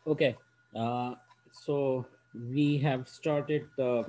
Okay, so we have started the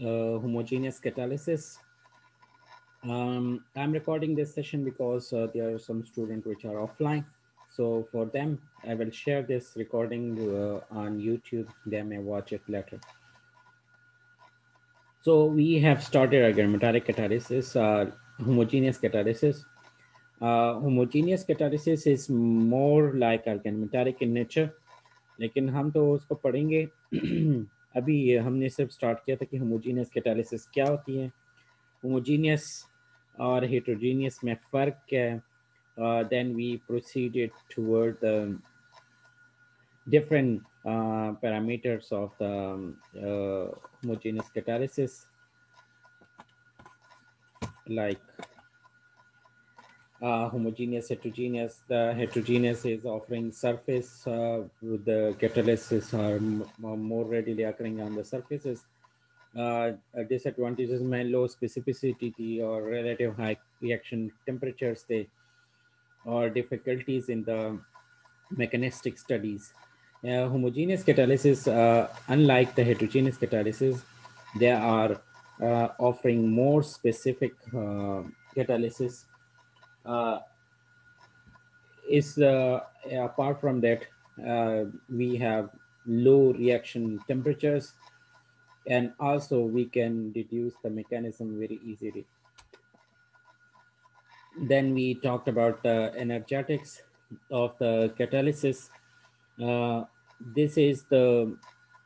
homogeneous catalysis. I'm recording this session because there are some students which are offline. So for them, I will share this recording on YouTube. They may watch it later. So we have started aromatic catalysis, homogeneous catalysis. Homogeneous catalysis is more like aromatic in nature. लेकिन हम तो उसको पढ़ेंगे अभी हमने सिर्फ start किया था कि होमोजीनियस कैटालिसिस क्या होती है, होमोजीनियस और हेट्रोजीनियस में फ़र्क क्या है. Then we proceeded toward the different parameters of the homogeneous catalysis, like homogeneous, heterogeneous. The heterogeneous is offering surface with the catalysis are more readily occurring on the surfaces. Disadvantages may low specificity or relative high reaction temperatures, they or difficulties in the mechanistic studies. Homogeneous catalysis, unlike the heterogeneous catalysis, they are offering more specific catalysis. Uh, is apart from that, we have low reaction temperatures, and also we can deduce the mechanism very easily. Then we talked about the energetics of the catalysis. uh, this is the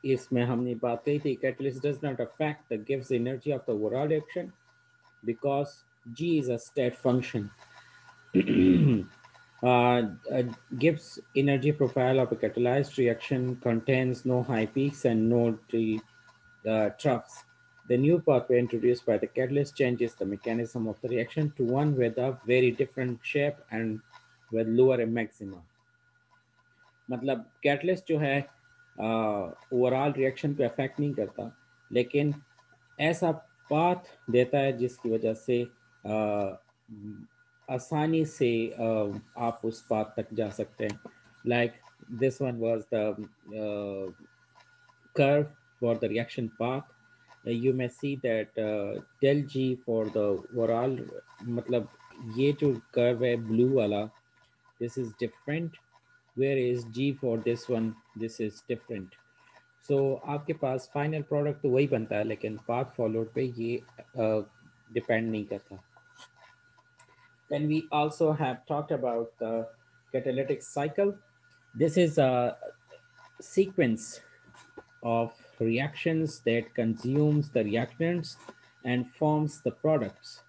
इसमें हमने बात कही थी, catalyst does not affect the gives energy of the overall reaction because G is a state function. Gibbs energy profile of a catalyzed reaction contains no high peaks and no troughs. The new pathway introduced by the catalyst changes the mechanism of the reaction to one with a very different shape and with lower maxima. मतलब catalyst जो है overall reaction पे affect नहीं करता, लेकिन ऐसा path देता है जिसकी वजह से आसानी से आप उस पाथ तक जा सकते हैं. Like this one was the curve for the reaction path. You may see that del G for the overall, मतलब ये जो curve है blue वाला, this is different, whereas G for this one, this is different. So आपके पास final product तो वही बनता है, लेकिन path followed पे ये depend नहीं करता. Then we also have talked about the catalytic cycle. This is a sequence of reactions that consumes the reactants and forms the products.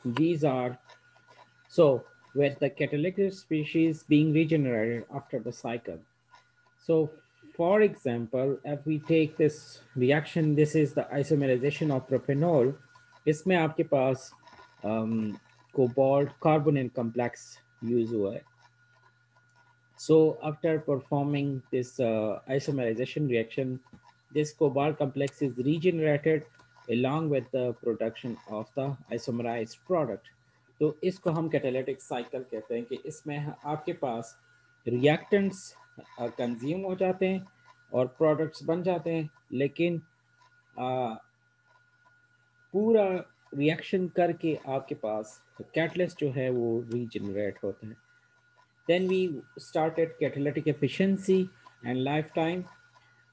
These are so with the catalytic species being regenerated after the cycle. So for example, if we take this reaction, this is the isomerization of propanol. इसमें आपके पास cobalt carbonyl complex use हुआ है. So after performing this isomerization reaction, this cobalt complex is regenerated along with the production of the isomerized product. तो इसको हम catalytic cycle कहते हैं कि इसमें आपके पास रिएक्टेंट्स कंज्यूम हो जाते हैं और प्रोडक्ट्स बन जाते हैं, लेकिन पूरा रिएक्शन करके आपके पास कैटलिस्ट जो है वो रीजनरेट होता है. Then we started catalytic efficiency and lifetime.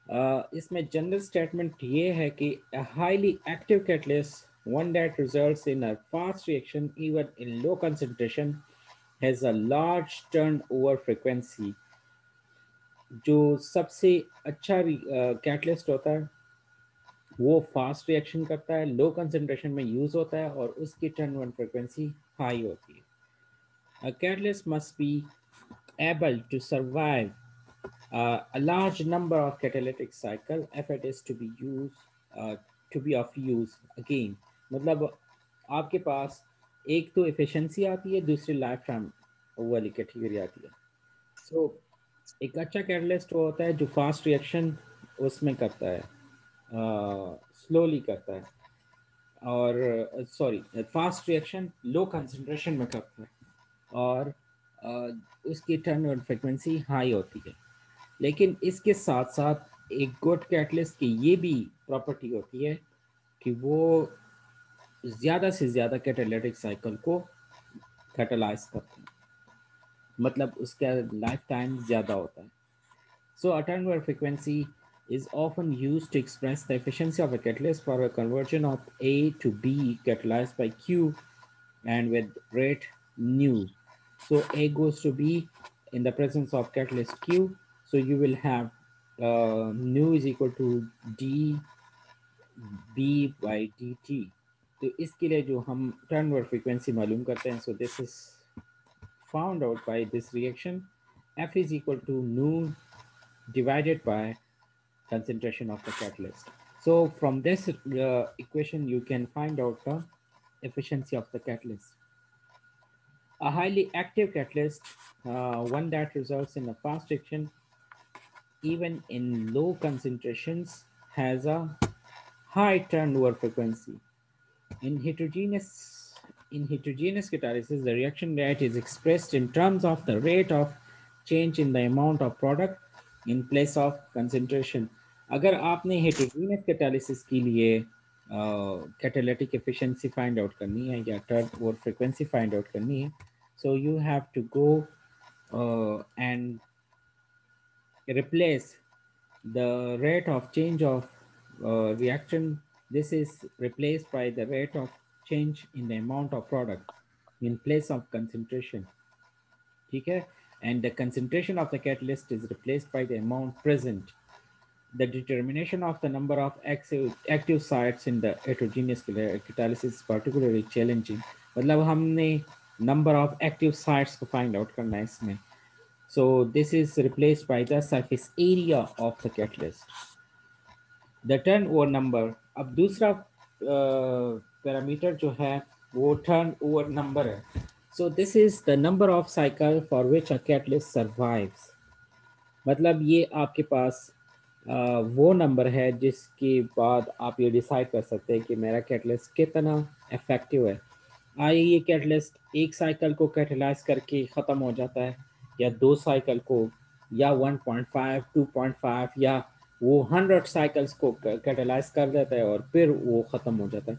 इसमें जनरल स्टेटमेंट ये है कि a highly active catalyst, one that results in a fast reaction even in low concentration, has a large turnover frequency. जो सबसे अच्छा कैटलिस्ट होता है वो फास्ट रिएक्शन करता है, लो कंसंट्रेशन में यूज होता है और उसकी टर्नओवर फ्रीक्वेंसी हाई होती है. A catalyst must be able to survive a large number of catalytic cycle if it is to be used to be of use again. मतलब आपके पास एक तो एफिशिएंसी आती है, दूसरी लाइफ टाइम वाली कैटेगरी आती है. सो एक अच्छा कैटलिस्ट वो होता है जो फास्ट रिएक्शन उसमें करता है, स्लोली करता है. और sorry fast reaction low concentration में करता है और उसकी टर्नओवर फ्रिक्वेंसी हाई होती है। लेकिन इसके साथ साथ एक गुड कैटलिस्ट की ये भी प्रॉपर्टी होती है कि वो ज़्यादा से ज़्यादा कैटालिटिक साइकिल को कैटलाइज करते हैं, मतलब उसका लाइफ टाइम ज़्यादा होता है। So a turnover frequency is often used to express the efficiency of a catalyst for a conversion of A to B catalyzed by Q and with rate nu. So A goes to B in the presence of catalyst Q. So you will have nu is equal to d B by dt. तो इसके लिए जो हम turnover frequency मालूम करते हैं, so this is found out by this reaction. F is equal to nu divided by concentration of the catalyst. So from this equation, you can find out the efficiency of the catalyst. A highly active catalyst, one that results in a fast reaction, even in low concentrations, has a high turnover frequency. In heterogeneous catalysis, the reaction rate is expressed in terms of the rate of change in the amount of product in place of concentration. अगर आपने heterogeneous catalysis के लिए catalytic efficiency find out करनी है या turnover frequency find out करनी है, so you have to go and replace the rate of change of reaction. This is replaced by the rate of change in the amount of product in place of concentration. Okay? And the concentration of the catalyst is replaced by the amount present. The determination of the number of active sites in the heterogeneous catalysis is particularly challenging. मतलब हमने number of active sites को find out करना है इसमें. So this is replaced by the surface area of the catalyst. The turnover number, अब दूसरा parameter जो है वो turnover number है. So this is the number of cycle for which a catalyst survives. मतलब ये आपके पास वो नंबर है जिसके बाद आप ये डिसाइड कर सकते हैं कि मेरा कैटलिस्ट कितना इफेक्टिव है. आइए ये कैटलिस्ट एक साइकिल को कैटलाइज करके ख़त्म हो जाता है या दो साइकिल को या 1.5 2.5 या वो 100 साइकिल्स को कैटलाइज कर देता है और फिर वो ख़त्म हो जाता है.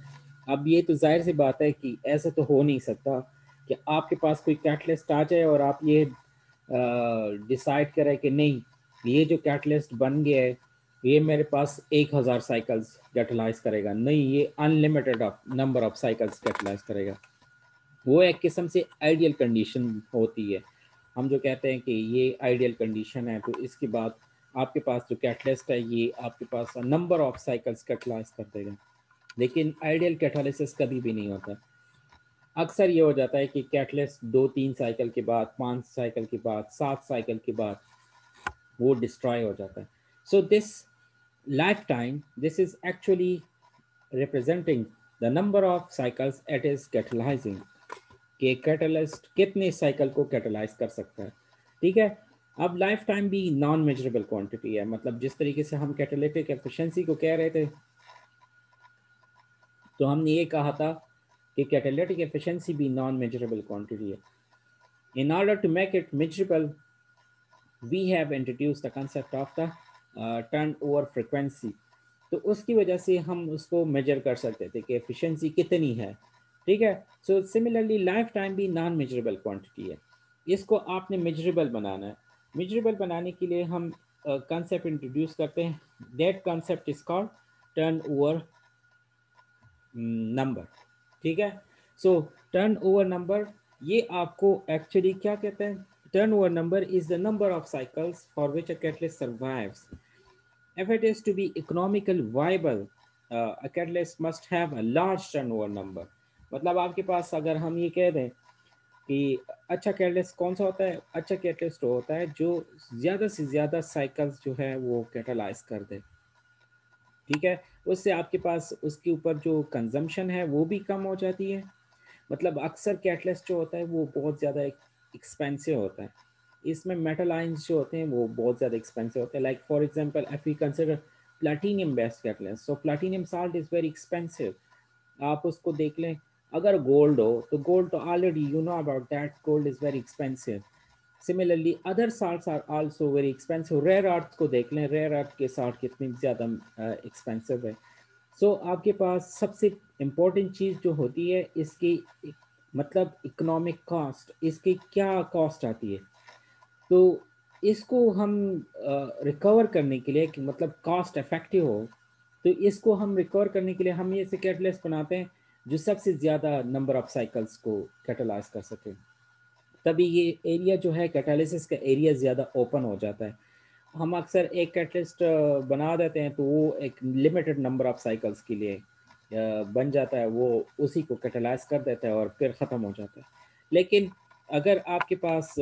अब ये तो जाहिर सी बात है कि ऐसा तो हो नहीं सकता कि आपके पास कोई कैटलिस्ट आ जाए और आप ये डिसाइड करें कि नहीं ये जो कैटलिस्ट बन गया है ये मेरे पास 1000 साइकिल्स कैटलाइज करेगा. नहीं, ये unlimited number of cycles catalyse करेगा. वो एक किस्म से आइडियल कंडीशन होती है. हम जो कहते हैं कि ये आइडियल कंडीशन है, तो इसके बाद आपके पास जो कैटलिस्ट है ये आपके पास नंबर ऑफ साइकिल्स कैटलाइज कर देगा. लेकिन आइडियल कैटालिसिस कभी भी नहीं होता. अक्सर ये हो जाता है कि कैटलिस्ट 2-3 साइकिल के बाद, 5 साइकिल के बाद, 7 साइकिल के बाद वो डिस्ट्रॉय हो जाता है. So this life time, this is actually representing the number of cycles it is catalysing, कि कैटलिस्ट कितने साइकिल को कैटलाइज कर सकता है. ठीक है. अब लाइफ टाइम भी नॉन मेजरेबल क्वांटिटी है. मतलब जिस तरीके से हम कैटालिटिक एफिशिएंसी को कह रहे थे, तो हमने ये कहा था कि कैटालिटिक एफिशिएंसी भी नॉन मेजरेबल क्वांटिटी है. In order to make it measurable, we have introduce the concept of the turnover frequency. तो उसकी वजह से हम उसको मेजर कर सकते थे कि एफिशिएंसी कितनी है. ठीक है. सो सिमिलरली लाइफ टाइम भी नॉन मेजरेबल क्वांटिटी है. इसको आपने मेजरेबल बनाना है. मेजरेबल बनाने के लिए हम कंसेप्ट इंट्रोड्यूस करते हैं. That concept is called turnover number. ठीक है. सो टर्नओवर नंबर ये आपको एक्चुअली क्या कहते हैं. Turnover number is the number of cycles for which a catalyst survives. If it is to be economical viable, a catalyst must have a large turnover number. मतलब आपके पास अगर हम ये कह दें कि अच्छा कैटलिस्ट कौन सा होता है, अच्छा कैटलिस्ट होता है जो ज़्यादा से ज़्यादा साइकिल्स जो है वो कैटलाइज कर दे. ठीक है. उससे आपके पास उसके ऊपर जो कंजम्पशन है वो भी कम हो जाती है. मतलब अक्सर कैटलिस्ट जो होता है वो बहुत ज़्यादा एक्सपेंसिव होता है. इसमें मेटल आयंस जो होते हैं वो बहुत ज़्यादा एक्सपेंसिव होते हैं. Like for example if we consider platinum based catalyst, so platinum salt is very expensive. आप उसको देख लें। अगर गोल्ड हो तो गोल्ड तो already you know about that gold is very expensive. Similarly other salts are also very expensive. Rare earth को देख लें, रेयर अर्थ के साल्ट कितनी ज़्यादा एक्सपेंसिव है। सो आपके पास सबसे इम्पोर्टेंट चीज़ जो होती है इसकी मतलब इकोनॉमिक कॉस्ट, इसकी क्या कॉस्ट आती है। तो इसको हम रिकवर करने के लिए कि मतलब कॉस्ट इफेक्टिव हो, तो इसको हम रिकवर करने के लिए हम ये से कैटलिस्ट बनाते हैं जो सबसे ज़्यादा नंबर ऑफ साइकिल्स को कैटलाइज कर सके। तभी ये एरिया जो है कैटालिसिस का एरिया ज़्यादा ओपन हो जाता है। हम अक्सर एक कैटलिस्ट बना देते हैं तो वो एक लिमिटेड नंबर ऑफ साइकिल्स के लिए बन जाता है, वो उसी को कैटलाइज कर देता है और फिर ख़त्म हो जाता है। लेकिन अगर आपके पास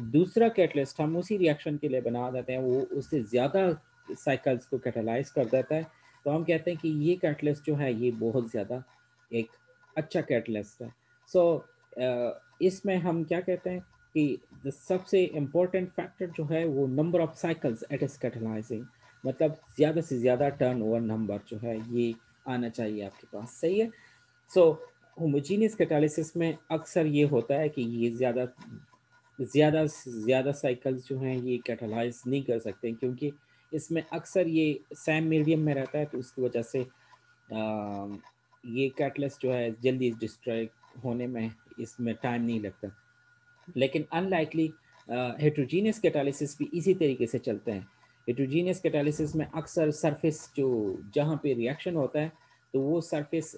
दूसरा कैटलिस्ट हम उसी रिएक्शन के लिए बना देते हैं, वो उससे ज़्यादा साइकिल्स को कैटलाइज कर देता है, तो हम कहते हैं कि ये कैटलिस्ट जो है ये बहुत ज़्यादा एक अच्छा कैटलिस्ट है। सो इसमें हम क्या कहते हैं कि सबसे इम्पोर्टेंट फैक्टर जो है वो number of cycles it is catalysing, मतलब ज़्यादा से ज़्यादा टर्न ओवर नंबर जो है ये आना चाहिए आपके पास। सही है। सो होमोजीनियस कैटालिसिस में अक्सर ये होता है कि ये ज़्यादा ज़्यादा से ज़्यादा साइकिल्स जो हैं ये कैटलाइज नहीं कर सकते, क्योंकि इसमें अक्सर ये सेम मीडियम में रहता है, तो उसकी वजह से ये कैटलिस्ट जो है जल्दी डिस्ट्रॉय होने में इसमें टाइम नहीं लगता। लेकिन अनलाइकली हेट्रोजीनियस कैटालिसिस भी इसी तरीके से चलते हैं। हेट्रोजीनियस कैटालिसिस में अक्सर सरफेस जो जहाँ पे रिएक्शन होता है तो वो सरफेस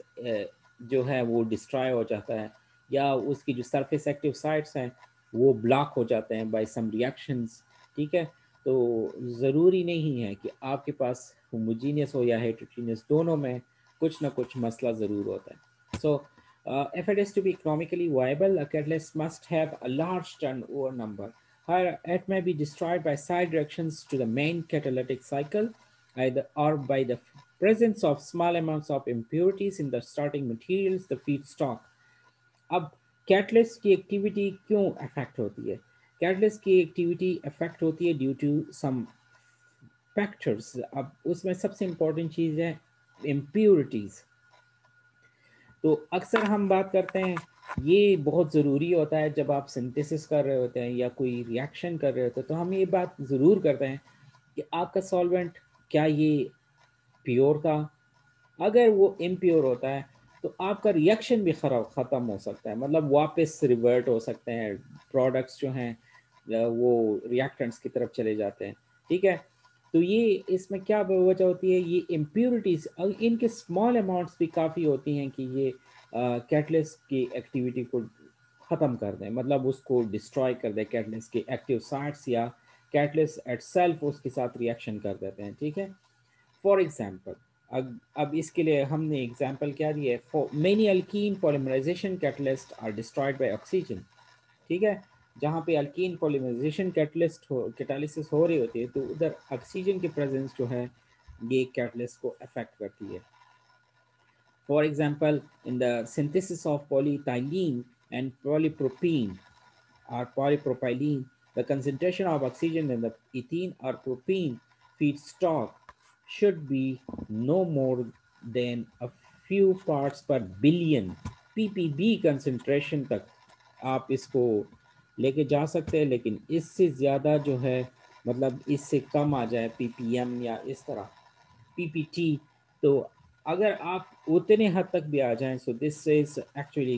जो है वो डिस्ट्रॉय हो जाता है, या उसकी जो सरफेस एक्टिव साइट्स हैं वो ब्लॉक हो जाते हैं बाय सम रिएक्शंस। ठीक है। तो ज़रूरी नहीं है कि आपके पास होमोजीनियस हो या हेट्रोजीनियस, दोनों में कुछ ना कुछ मसला ज़रूर होता है। सो if it is to be economically viable, a catalyst must have a large turnover number. However, it may be destroyed by side reactions to the main catalytic cycle, either or by the presence of small amounts of impurities in the starting materials, the feedstock. अब catalyst की activity क्यों affect होती है? Catalyst की activity affect होती है due to some factors. अब उसमें सबसे इंपॉर्टेंट चीज़ है इम्प्योरिटीज़। तो अक्सर हम बात करते हैं, ये बहुत ज़रूरी होता है जब आप सिंथेसिस कर रहे होते हैं या कोई रिएक्शन कर रहे होते हैं, तो हम ये बात ज़रूर करते हैं कि आपका सॉल्वेंट क्या ये प्योर था। अगर वो इम्प्योर होता है तो आपका रिएक्शन भी खराब ख़त्म हो सकता है, मतलब वापस रिवर्ट हो सकते हैं प्रोडक्ट्स जो हैं, वो रिएक्टेंट्स की तरफ चले जाते हैं। ठीक है। तो ये इसमें क्या वजह होती है, ये इम्प्योरिटीज इनके स्मॉल अमाउंट्स भी काफ़ी होती हैं कि ये कैटलिस्ट की एक्टिविटी को ख़त्म कर दें, मतलब उसको डिस्ट्रॉय कर दें, कैटलिस्ट के एक्टिव साइट्स या कैटलिस्ट एटसेल्फ उसके साथ रिएक्शन कर देते हैं। ठीक है। फॉर एग्जाम्पल, अब इसके लिए हमने एग्जाम्पल क्या दिया है, for many alkene polymerisation catalyst are destroyed by oxygen. ठीक है। जहाँ पे अल्कीन पॉलीमराइजेशन कैटालिसिस हो रही होती है तो उधर ऑक्सीजन की प्रेजेंस जो है ये कैटलिस्ट को अफेक्ट करती है। For example, in the synthesis of polyethylene and polypropene or polypropylene, the concentration of oxygen in the ethene or propene feedstock should be no more than a few parts per billion ppb concentration तक आप इसको लेके जा सकते हैं, लेकिन इससे ज़्यादा जो है मतलब इससे कम आ जाए ppm या इस तरह ppt, तो अगर आप उतने हद तक भी आ जाएं, सो दिस इज एक्चुअली